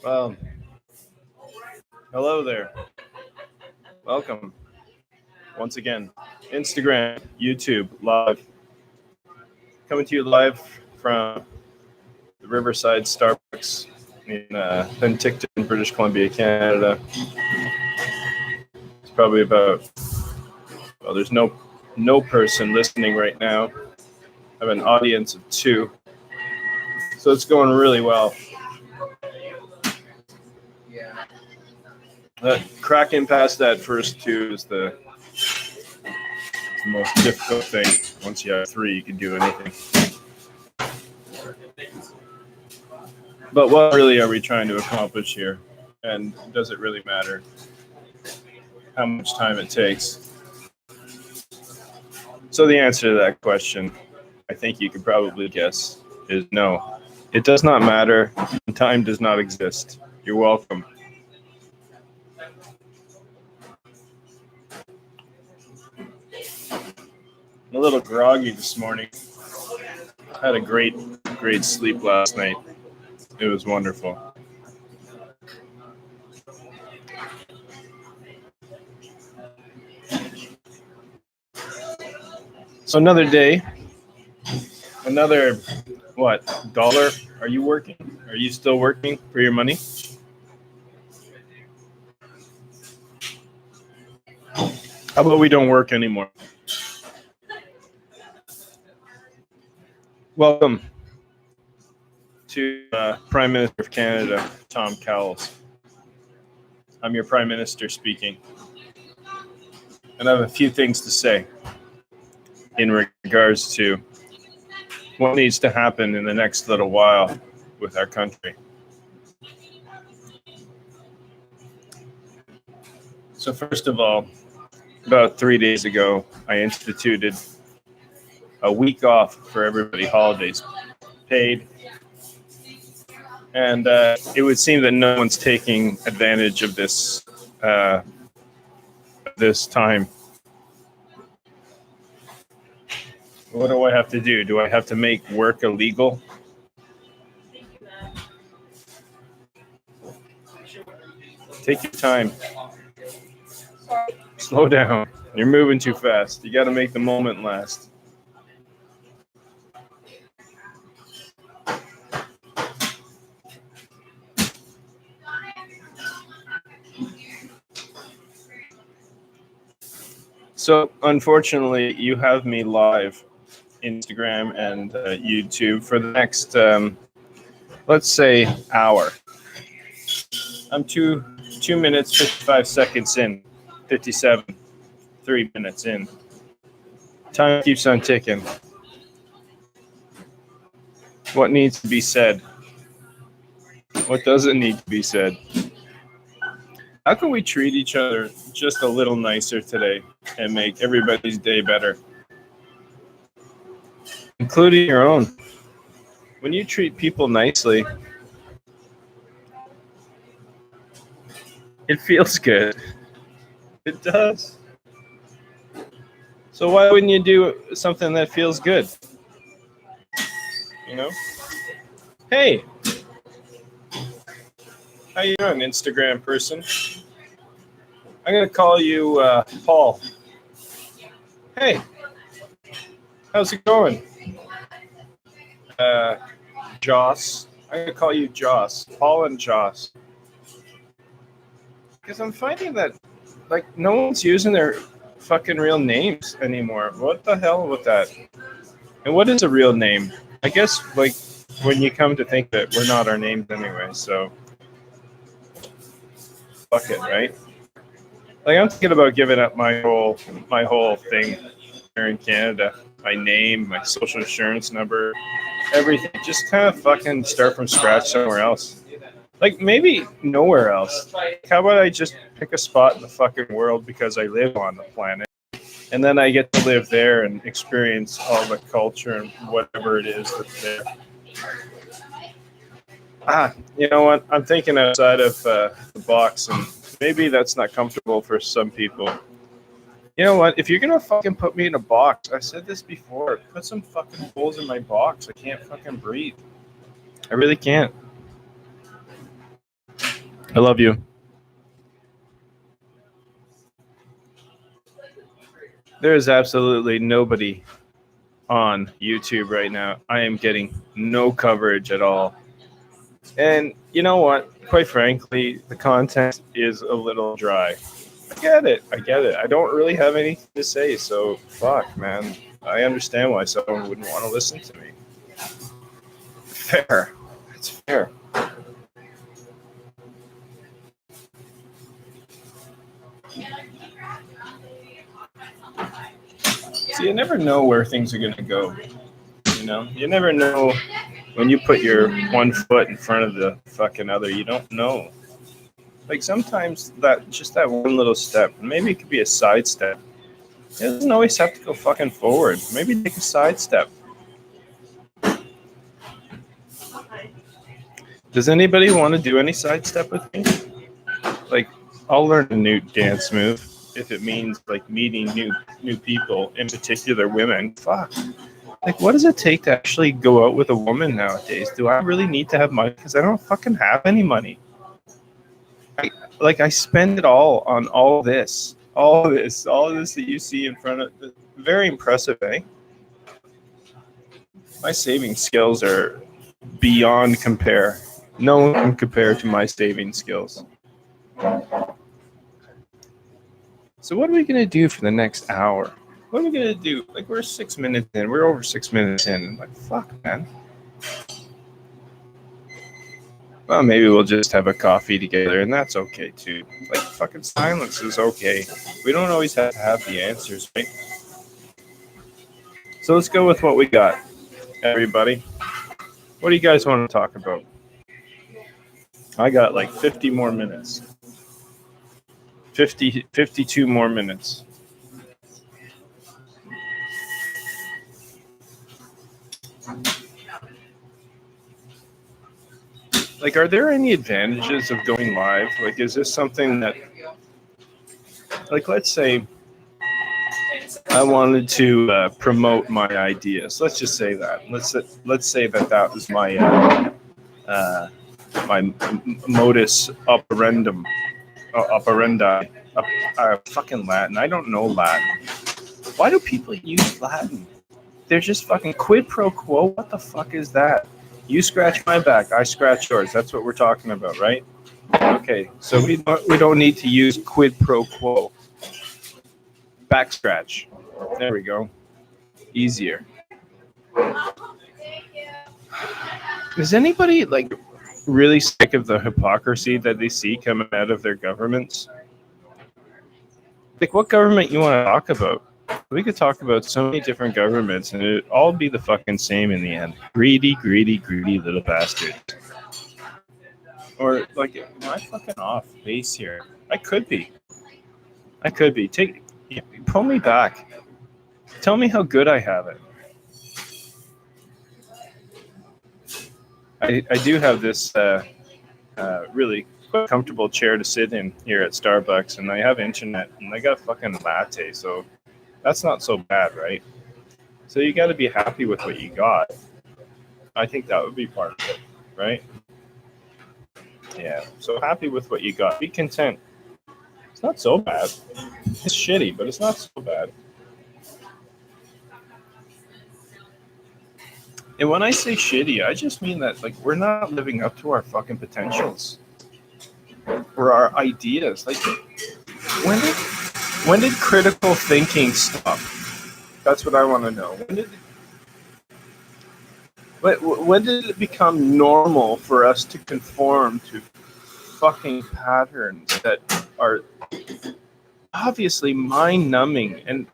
Well, hello there. Welcome once again. Instagram, YouTube, live. Coming to you live from the Riverside Starbucks in Penticton, British Columbia, Canada. It's probably there's no person listening right now. I have an audience of 2. So it's going really well. Cracking past that first 2 is the most difficult thing. Once you have 3, you can do anything. But what really are we trying to accomplish here? And does it really matter how much time it takes? So the answer to that question, I think you could probably guess, is no. It does not matter. Time does not exist. You're welcome. I'm a little groggy this morning. I had a great sleep last night. It was wonderful. So another day, another, dollar? Are you working? Are you still working for your money? How about we don't work anymore? Welcome to Prime Minister of Canada, Tom Cowles. I'm your Prime Minister speaking. And I have a few things to say in regards to what needs to happen in the next little while with our country. So first of all, about 3 days ago, I instituted a week off for everybody, holidays paid. And it would seem that no one's taking advantage of this time. What do I have to do? Do I have to make work illegal? Take your time. Slow down. You're moving too fast. You got to make the moment last. So, unfortunately, you have me live, Instagram and YouTube for the next, let's say, hour. I'm 2 minutes, 55 seconds in, 57, 3 minutes in. Time keeps on ticking. What needs to be said? What doesn't need to be said? How can we treat each other just a little nicer today and make everybody's day better? Including your own. When you treat people nicely, it feels good. It does. So why wouldn't you do something that feels good? You know? Hey! How you doing, Instagram person? I'm going to call you Paul. Hey! How's it going? Joss. I'm going to call you Joss. Paul and Joss. Because I'm finding that, no one's using their fucking real names anymore. What the hell with that? And what is a real name? I guess, when you come to think that we're not our names anyway, so fuck it, right? I'm thinking about giving up my whole thing here in Canada. My name, my social insurance number, everything. Just kind of fucking start from scratch somewhere else. Maybe nowhere else. How about I just pick a spot in the fucking world because I live on the planet, and then I get to live there and experience all the culture and whatever it is that's there. You know what? I'm thinking outside of the box, and maybe that's not comfortable for some people. You know what? If you're gonna fucking put me in a box, I said this before, put some fucking holes in my box. I can't fucking breathe. I really can't. I love you. There is absolutely nobody on YouTube right now. I am getting no coverage at all. And you know what? Quite frankly, the content is a little dry. I get it. I don't really have anything to say, so fuck, man. I understand why someone wouldn't want to listen to me. Fair. It's fair. So you never know where things are going to go. You know? You never know when you put your one foot in front of the fucking other. You don't know. Like sometimes that one little step, maybe it could be a side step. It doesn't always have to go fucking forward. Maybe take a side step. Does anybody want to do any side step with me? Like, I'll learn a new dance move if it means like meeting new people, in particular women. Fuck. Like, what does it take to actually go out with a woman nowadays? Do I really need to have money? Because I don't fucking have any money. I spend it all on all this that you see in front of. Very impressive, eh? My saving skills are beyond compare. No one can compare to my saving skills. So what are we gonna do for the next hour? What are we gonna do? Like, we're 6 minutes in. We're over 6 minutes in. I'm like, fuck, man. Well, maybe we'll just have a coffee together, and that's okay too. Like, fucking silence is okay. We don't always have to have the answers, right? So let's go with what we got, everybody. What do you guys want to talk about? I got like 50 more minutes. 52 more minutes. Like, are there any advantages of going live? Like, is this something that, like, let's say I wanted to promote my ideas. Let's just say that. Let's say that was my my modus operandi. Fucking Latin. I don't know Latin. Why do people use Latin? They're just fucking quid pro quo. What the fuck is that? You scratch my back, I scratch yours. That's what we're talking about, right? Okay, so we don't need to use quid pro quo. Back scratch. There we go. Easier. Is anybody like really sick of the hypocrisy that they see coming out of their governments? Like, what government you want to talk about? We could talk about so many different governments, and it'd all be the fucking same in the end. Greedy, greedy, greedy little bastards. Or, like, am I fucking off base here? I could be. Pull me back. Tell me how good I have it. I do have this really quite comfortable chair to sit in here at Starbucks, and I have internet, and I got a fucking latte, so that's not so bad, right? So you got to be happy with what you got. I think that would be part of it, right? Yeah, so happy with what you got. Be content. It's not so bad. It's shitty, but it's not so bad. And when I say shitty, I just mean that, like, we're not living up to our fucking potentials or our ideas. Like, when did critical thinking stop? That's what I want to know. When did it become normal for us to conform to fucking patterns that are obviously mind-numbing and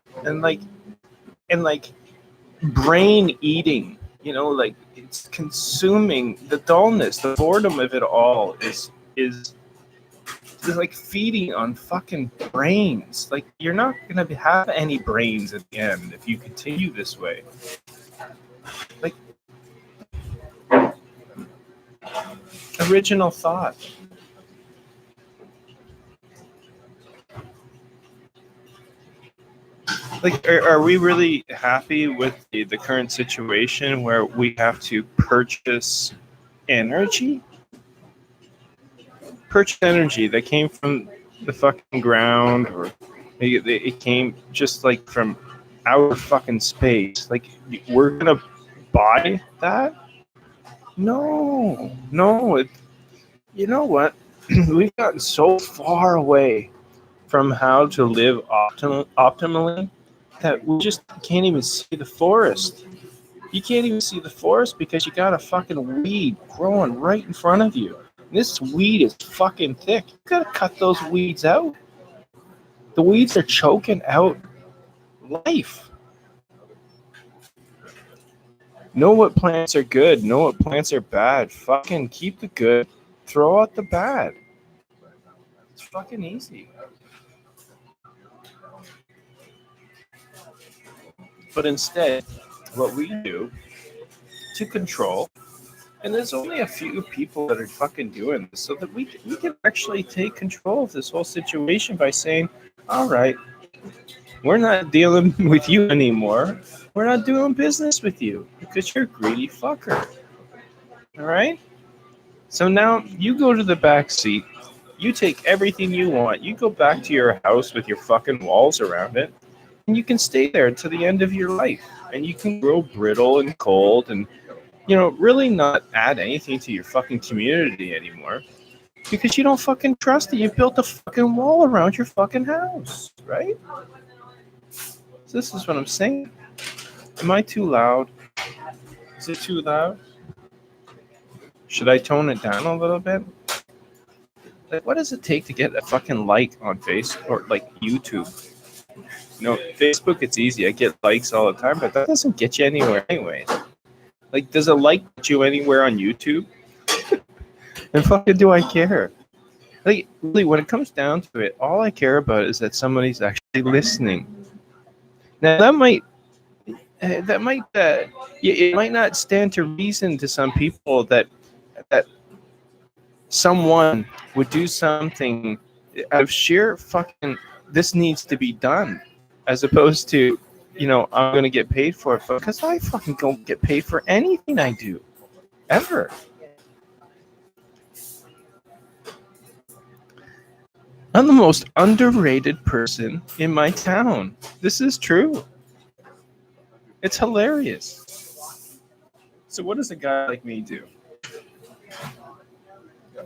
brain eating? You know, like, it's consuming. The dullness, the boredom of it all is like feeding on fucking brains. Like, you're not gonna have any brains at the end if you continue this way. Like, original thought. Like, are we really happy with the current situation where we have to purchase energy? purchase energy that came from the fucking ground, or it came just like from outer fucking space. Like, we're gonna buy that? No, no. You know what? We've gotten so far away from how to live optimally that we just can't even see the forest. You can't even see the forest because you got a fucking weed growing right in front of you. This weed is fucking thick. You gotta cut those weeds out. The weeds are choking out life. Know what plants are good. Know what plants are bad. Fucking keep the good. Throw out the bad. It's fucking easy. But instead, what we do to control, and there's only a few people that are fucking doing this, so that we can actually take control of this whole situation by saying, all right, we're not dealing with you anymore. We're not doing business with you because you're a greedy fucker. All right? So now you go to the back seat. You take everything you want. You go back to your house with your fucking walls around it. And you can stay there to the end of your life. And you can grow brittle and cold and, really not add anything to your fucking community anymore. Because you don't fucking trust it. You built a fucking wall around your fucking house. Right? So this is what I'm saying. Am I too loud? Is it too loud? Should I tone it down a little bit? Like, what does it take to get a fucking like on Facebook or like YouTube? Facebook, it's easy. I get likes all the time, but that doesn't get you anywhere anyway. Like, does a like get you anywhere on YouTube? And fucking do I care? Like, really, when it comes down to it, all I care about is that somebody's actually listening. Now, it might not stand to reason to some people that someone would do something out of sheer fucking, this needs to be done, as opposed to, I'm going to get paid for it, because I fucking don't get paid for anything I do, ever. I'm the most underrated person in my town. This is true. It's hilarious. So what does a guy like me do?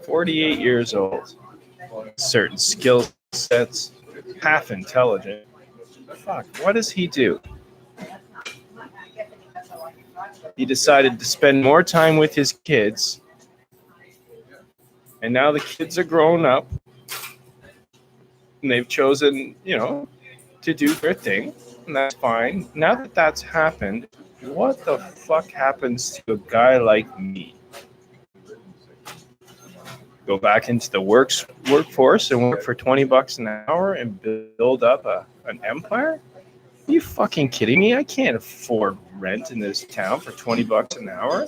48 years old, certain skill sets, half intelligent. Fuck, what does he do? He decided to spend more time with his kids, and now the kids are grown up, and they've chosen, to do their thing, and that's fine. Now that that's happened, what the fuck happens to a guy like me? Go back into the workforce and work for $20 an hour and build up an empire? Are you fucking kidding me? I can't afford rent in this town for $20 an hour.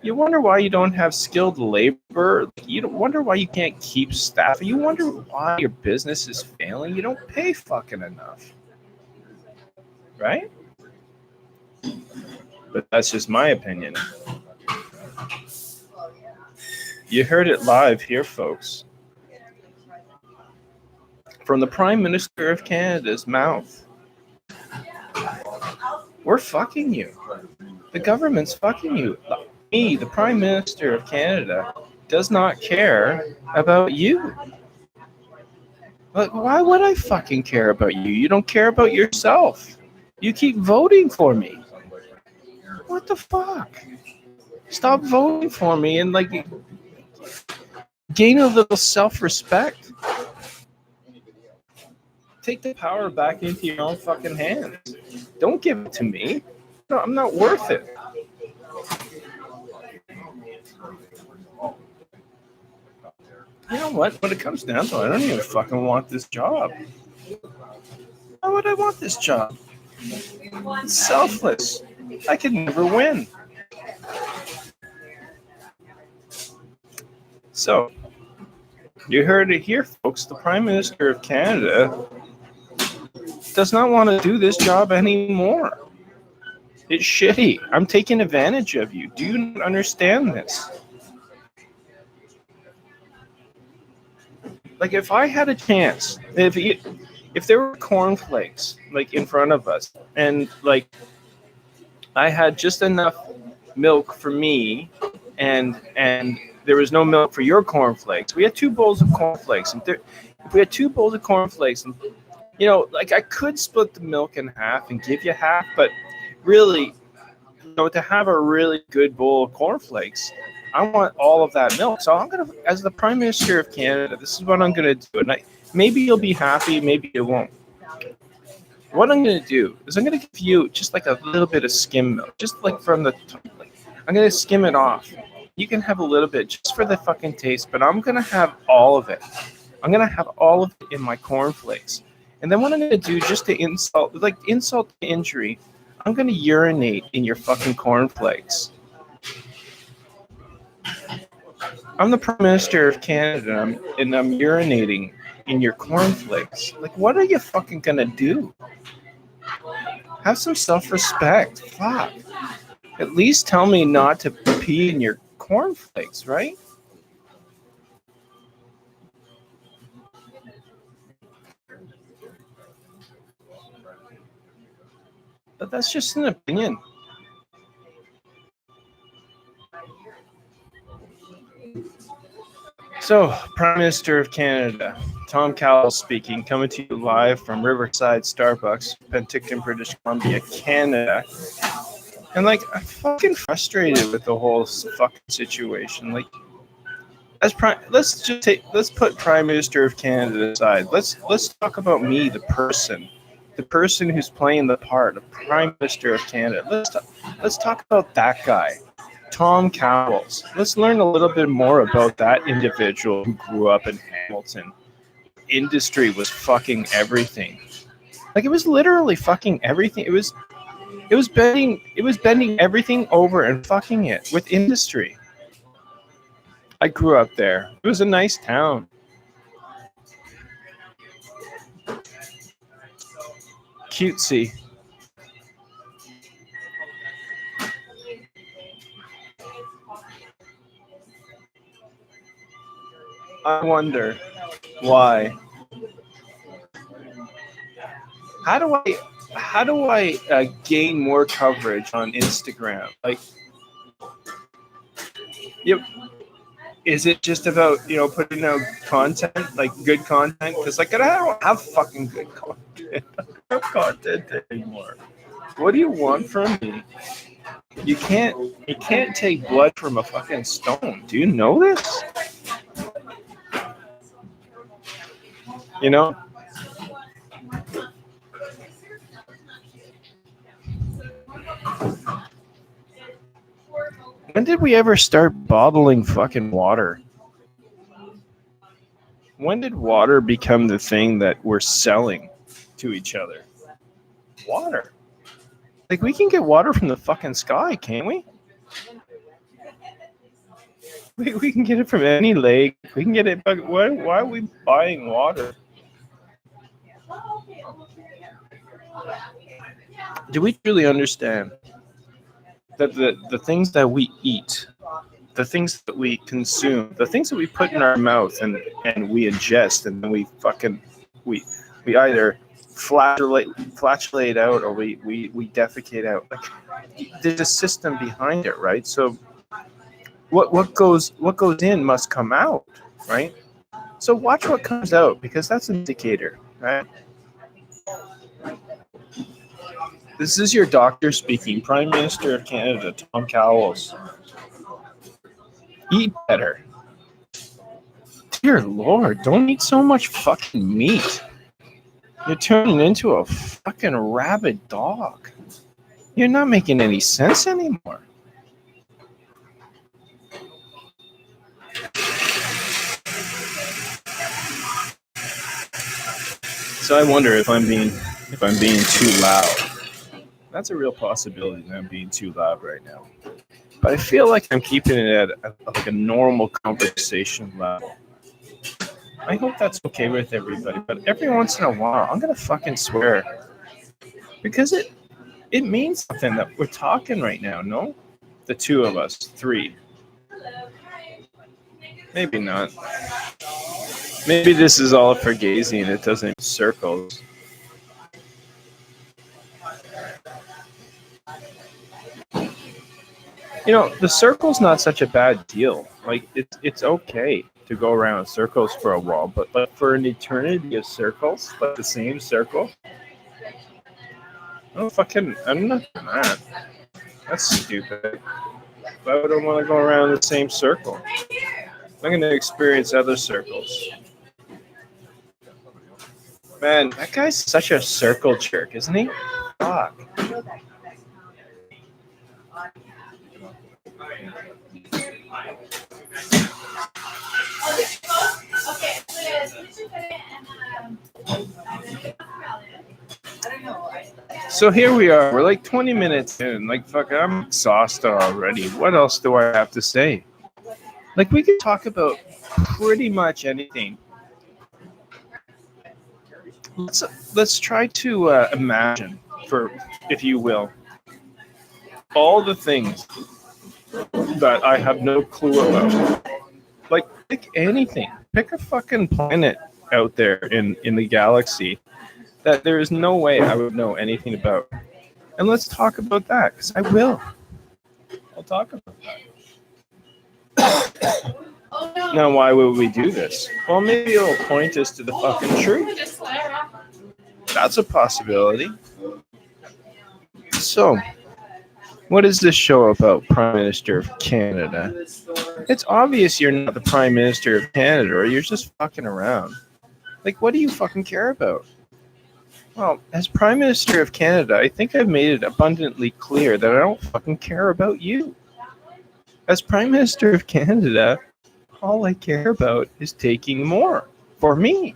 You wonder why you don't have skilled labor. You don't wonder why you can't keep staff. You wonder why your business is failing. You don't pay fucking enough. Right? But that's just my opinion. You heard it live here, folks. From the Prime Minister of Canada's mouth. We're fucking you. The government's fucking you. Me, the Prime Minister of Canada, does not care about you. Like, why would I fucking care about you? You don't care about yourself. You keep voting for me. What the fuck? Stop voting for me and, like, gain a little self-respect. Take the power back into your own fucking hands. Don't give it to me. No, I'm not worth it. You know what? When it comes down to it, I don't even fucking want this job. Why would I want this job? It's selfless. I could never win. So, you heard it here, folks. The Prime Minister of Canada does not want to do this job anymore. It's shitty. I'm taking advantage of you. Do you not understand this? Like if I had a chance, if there were cornflakes like in front of us, and like I had just enough milk for me, and there was no milk for your cornflakes. We had two bowls of cornflakes, and if we had two bowls of cornflakes, and like I could split the milk in half and give you half, but really, to have a really good bowl of cornflakes, I want all of that milk. So I'm gonna, as the Prime Minister of Canada, this is what I'm gonna do, and maybe you'll be happy, maybe you won't. What I'm gonna do is I'm gonna give you just like a little bit of skim milk, just like from the top. Like, I'm gonna skim it off. You can have a little bit just for the fucking taste, but I'm gonna have all of it. I'm gonna have all of it in my cornflakes. And then what I'm gonna do, just to insult to injury, I'm gonna urinate in your fucking cornflakes. I'm the Prime Minister of Canada, and I'm urinating in your cornflakes. Like, what are you fucking gonna do? Have some self-respect. Fuck. At least tell me not to pee in your cornflakes, right? But that's just an opinion. So, Prime Minister of Canada, Tom Cowles speaking, coming to you live from Riverside Starbucks, Penticton, British Columbia, Canada. And like, I'm fucking frustrated with the whole fucking situation. Like, let's put Prime Minister of Canada aside. Let's talk about me, the person who's playing the part of Prime Minister of Canada. Let's talk about that guy, Tom Cowles. Let's learn a little bit more about that individual who grew up in Hamilton. Industry was fucking everything. Like, it was literally fucking everything. It was bending everything over and fucking it with industry. I grew up there. It was a nice town. Cutesy. I wonder why. How do I gain more coverage on Instagram? Like, yep. Is it just about putting out content, like good content? Because like I don't have fucking good content. I don't have content anymore. What do you want from me? You can't take blood from a fucking stone. Do you know this? You know? When did we ever start bottling fucking water? When did water become the thing that we're selling to each other? Water. Like, we can get water from the fucking sky, can't we? We can get it from any lake. We can get it, but why are we buying water? Do we truly understand that the things that we eat, the things that we consume, the things that we put in our mouth and we ingest, and then we either flatulate out, or we defecate out? Like, there's a system behind it, right? So what goes in must come out, right? So watch what comes out, because that's an indicator, right? This is your doctor speaking, Prime Minister of Canada, Tom Cowles. Eat better. Dear Lord, don't eat so much fucking meat. You're turning into a fucking rabid dog. You're not making any sense anymore. So I wonder if I'm being too loud. That's a real possibility that I'm being too loud right now. But I feel like I'm keeping it at like a normal conversation level. I hope that's okay with everybody. But every once in a while, I'm gonna fucking swear, because it means something that we're talking right now. No, the two of us, three, maybe not. Maybe this is all for gazing. It doesn't circles. You know, the circle's not such a bad deal. Like it's okay to go around in circles for a while, but like for an eternity of circles, like the same circle, I'm not doing that. That's stupid. Why would I want to go around the same circle? I'm gonna experience other circles. Man, that guy's such a circle jerk, isn't he? Fuck. So here we are. We're like 20 minutes in. Like, fuck, I'm exhausted already. What else do I have to say? Like, we could talk about pretty much anything. Let's try to imagine, for if you will, all the things that I have no clue about. Like, pick anything. Pick a fucking planet out there in the galaxy that there is no way I would know anything about. And let's talk about that, because I will. I'll talk about that. Now, why would we do this? Well, maybe it'll point us to the fucking truth. That's a possibility. So, what is this show about, Prime Minister of Canada? It's obvious you're not the Prime Minister of Canada, or you're just fucking around. Like, what do you fucking care about? Well, as Prime Minister of Canada, I think I've made it abundantly clear that I don't fucking care about you. As Prime Minister of Canada, all I care about is taking more for me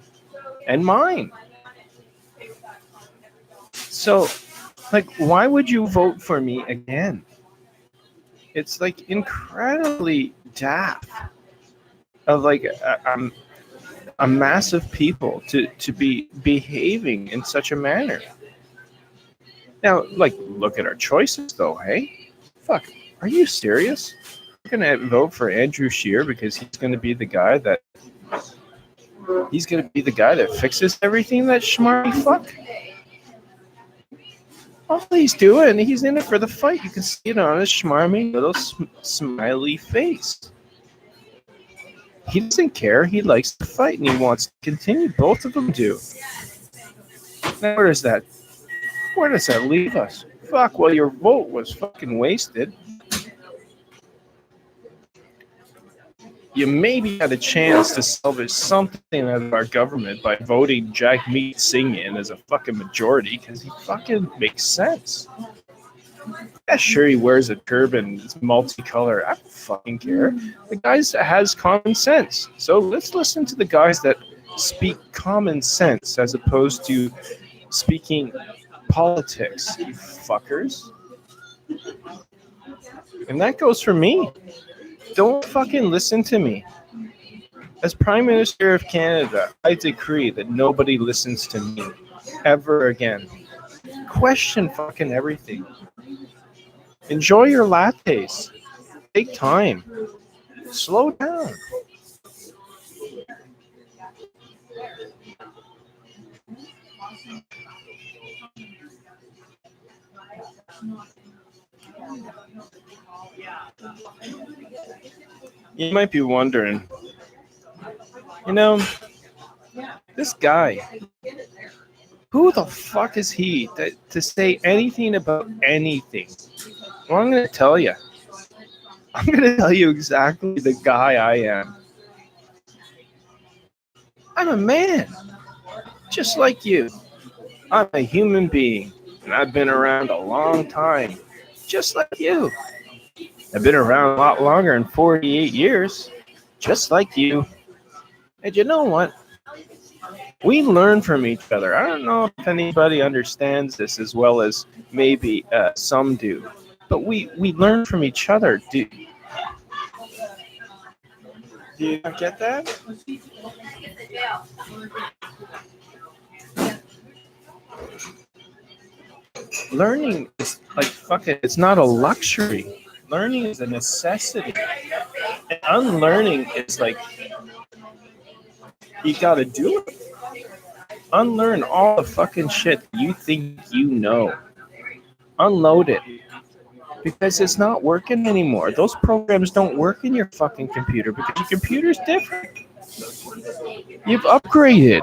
and mine. So, like, why would you vote for me again? It's like incredibly daft of like a mass of people to be behaving in such a manner. Now, like, look at our choices, though, hey? Fuck, are you serious? You're gonna vote for Andrew Scheer because he's gonna be the guy that fixes everything? That schmarmy fuck. All he's doing, he's in it for the fight. You can see it on his schmarmy little smiley face. He doesn't care. He likes to fight and he wants to continue. Both of them do. Now, where does that leave us? Fuck, well, your vote was fucking wasted. You maybe had a chance to salvage something out of our government by voting Jagmeet Singh in as a fucking majority, because he fucking makes sense. Yeah, sure, he wears a turban, it's multicolor. I don't fucking care. The guy has common sense. So let's listen to the guys that speak common sense as opposed to speaking politics, you fuckers. And that goes for me. Don't fucking listen to me. As Prime Minister of Canada, I decree that nobody listens to me ever again. Question fucking everything. Enjoy your lattes. Take time. Slow down. You might be wondering, this guy, who the fuck is he to say anything about anything? Well, I'm going to tell you. I'm going to tell you exactly the guy I am. I'm a man, just like you. I'm a human being, and I've been around a long time, just like you. I've been around a lot longer than 48 years, just like you. And you know what? We learn from each other. I don't know if anybody understands this as well as maybe some do, but we learn from each other. Do you not get that? Learning is like, fuck it, it's not a luxury. Learning is a necessity. And unlearning is like You gotta do it. Unlearn all the fucking shit you think you know. Unload it. Because it's not working anymore. Those programs don't work in your fucking computer because your computer's different. You've upgraded.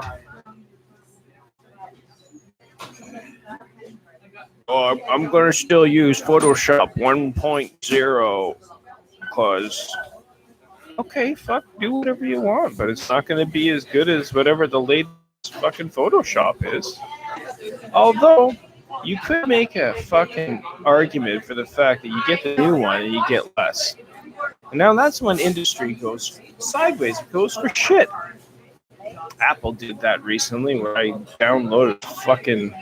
Oh, I'm going to still use Photoshop 1.0 because, okay, fuck, do whatever you want, but it's not going to be as good as whatever the latest fucking Photoshop is. Although, you could make a fucking argument for the fact that you get the new one and you get less. And now that's when industry goes sideways. It goes for shit. Apple did that recently where I downloaded a fucking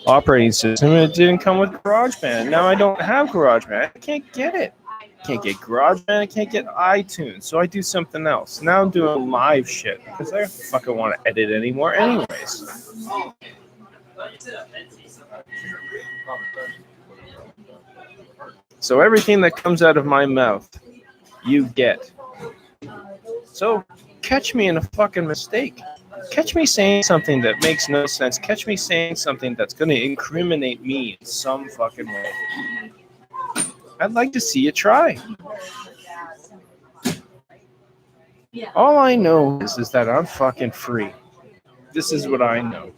operating system and it didn't come with GarageBand. Now I don't have GarageBand. I can't get it. I can't get GarageBand. I can't get iTunes. So I do something else. Now I'm doing live shit because I don't fucking want to edit anymore anyways. So everything that comes out of my mouth, you get. So catch me in a fucking mistake. Catch me saying something that makes no sense. Catch me saying something that's going to incriminate me in some fucking way. I'd like to see you try. All I know is that I'm fucking free. This is what I know.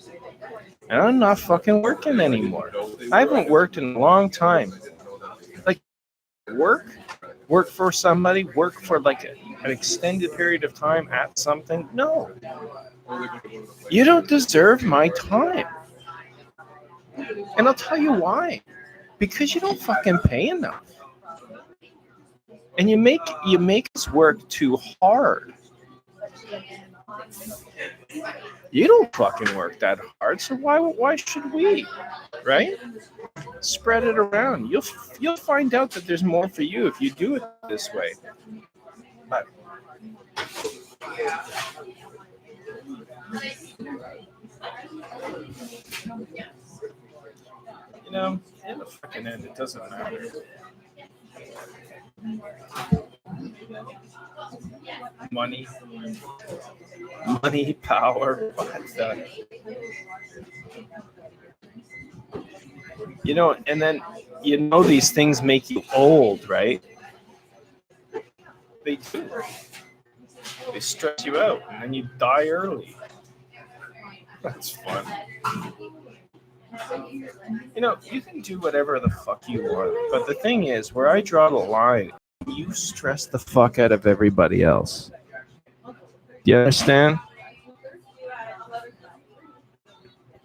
And I'm not fucking working anymore. I haven't worked in a long time. Like, work for somebody, work for like an extended period of time at something. No. You don't deserve my time. And I'll tell you why. Because you don't fucking pay enough. And you make us work too hard. You don't fucking work that hard, so why should we? Right? Spread it around. You'll find out that there's more for you if you do it this way. But you know, in the fucking end, it doesn't matter. Money, power, you know, and then you know these things make you old, right? They do. They stress you out, and then you die early. That's fun. You know, you can do whatever the fuck you want, but the thing is, where I draw the line, you stress the fuck out of everybody else. Do you understand?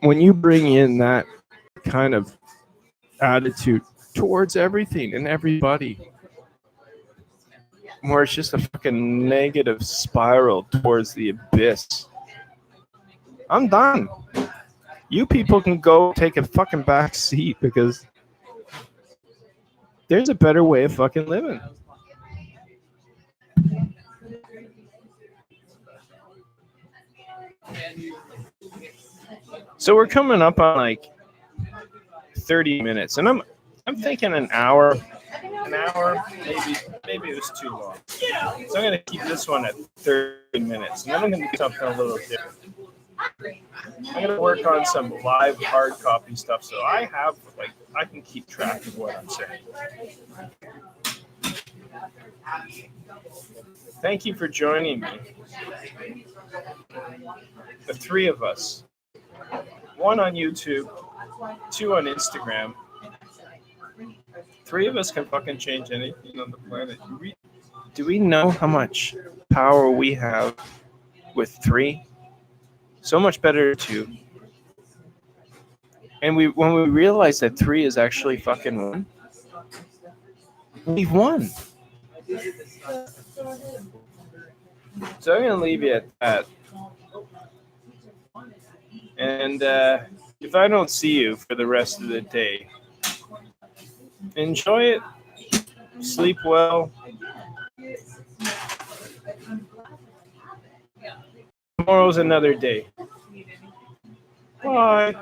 When you bring in that kind of attitude towards everything and everybody, where it's just a fucking negative spiral towards the abyss, I'm done. You people can go take a fucking back seat because there's a better way of fucking living. So we're coming up on like 30 minutes, and I'm thinking an hour, maybe it was too long. So I'm gonna keep this one at 30 minutes, and then I'm gonna do something a little different. I'm gonna work on some live hard copy stuff, so I can keep track of what I'm saying. Thank you for joining me. The three of us. One on YouTube, two on Instagram. Three of us can fucking change anything on the planet. Do we know how much power we have with three? So much better two. And when we realize that three is actually fucking one, we've won. So I'm gonna leave you at that. And if I don't see you for the rest of the day, enjoy it. Sleep well. Tomorrow's another day. Bye.